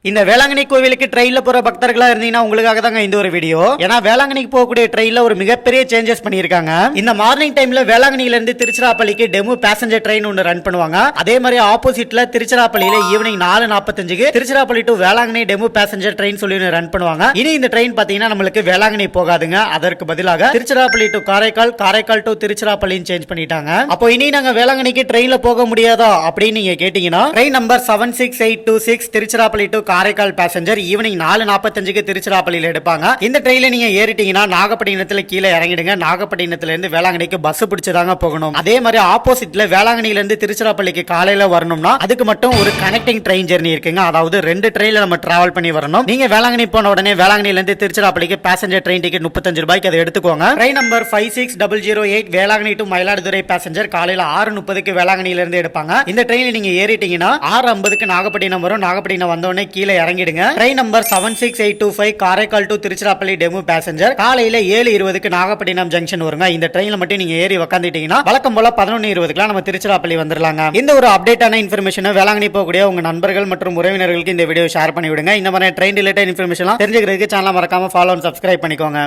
இந்த வேளாங்கண்ணி கோவிலுக்கு ட்ரெயின்ல போற பக்தர்களா இருந்தீங்கன்னா உங்களுக்காக தாங்க இந்த ஒரு வீடியோ. ஏன்னா வேளாங்கண்ணிக்கு போகக்கூடிய ட்ரெயின்ல ஒரு மிகப்பெரிய சேஞ்சஸ் பண்ணிருக்காங்க. இந்த மார்னிங் டைம்ல வேளாங்கண்ணில இருந்து திருச்சிராப்பள்ளிக்கு டெமு பேசஞ்சர் ட்ரெயின் ஒன்று ரன் பண்ணுவாங்க. அதே மாதிரி ஆப்போசிட்ல திருச்சிராப்பள்ளியில ஈவினிங் 4:45க்கு Tiruchirappalli to Velankanni DEMU passenger train சொல்லி ரன் பண்ணுவாங்க. இனி இந்த ட்ரெயின் பாத்தீங்கன்னா நம்மளுக்கு வேளாங்கண்ணி போகாதுங்க. அதற்கு பதிலாக திருச்சிராப்பள்ளி டு காரைக்கால், காரைக்கால் டு திருச்சிராப்பள்ளின்னு சேஞ்ச் பண்ணிட்டாங்க. அப்போ இனி நாங்க வேளாங்கண்ணிக்கு ட்ரெயின்ல போக முடியாதா அப்படின்னு நீங்க கேட்டீங்கன்னா train number 76826 Tiruchirappalli to Karaikal passenger evening 4:45க்கு திருச்சிராப்பள்ளியில் எடுப்பாங்க. இந்த ட்ரெயின்ல நீங்க ஏறிட்டீங்கன்னா நாகப்பட்டினத்துல கீழே இறங்கிடுங்க. நாகப்பட்டினத்துல இருந்து வேளாங்கண்ணிக்கு பஸ் பிடிச்சதாங்க போகணும். அதே மாதிரி ஆப்போசிட்ல வேளாங்கண்ணில இருந்து திருச்சிராப்பள்ளிக்கு காலையில வரணும்னா அதுக்கு மட்டும் ஒரு கனெக்டிங் ட்ரெயின் ஜெர்னி இருக்குங்க. அதாவது 2 ட்ரெயின்ல நம்ம டிராவல் பண்ணி வரணும். நீங்க வேளாங்கண்ணி போன உடனே வேளாங்கண்ணில இருந்து திருச்சிராப்பள்ளிக்கு பேசஞ்சர் ட்ரெயின் டிக்கெட் 35 ரூபாய்க்கு அதை எடுத்துக்கோங்க. Train number 56008 Velankanni to Mayiladuthurai passenger காலையில 6:30க்கு வேளாங்கண்ணில இருந்து எடுப்பாங்க. இந்த ட்ரெயின்ல நீங்க ஏறிட்டீங்கன்னா 6:50க்கு நாகப்பட்டினம் வரும். நாகப்பட்டினம் வந்தோடனே கீழே இறங்கிடுங்க. Train number 76825 Karaikal to Tiruchirappalli DEMU passenger காலையில 7:20க்கு நாகப்பட்டினம் ஜங்ஷன் வருங்க. இந்த ட்ரெயின்ல மட்டும் நீங்க ஏறி உட்காந்துட்டீங்கன்னா வழக்கம் போல 11:20க்கு நம்ம திருச்சிராப்பள்ளி வந்துடலாங்க. இந்த ஒரு அப்டேட்டான இன்ஃபர்மேஷன் வேளாங்கண்ணி போகக்கூடிய உங்க நண்பர்கள் மற்றும் உறவினர்களுக்கு இந்த வீடியோ ஷேர் பண்ணி விடுங்க. இந்த மாதிரி ட்ரெயின் ரிலேட்டட் இன்ஃபர்மேஷன் தெரிஞ்சுக்கிறதுக்கு சேனலை மறக்காம ஃபாலோ அண்ட் சப்ஸ்கிரைப் பண்ணிக்கோங்க.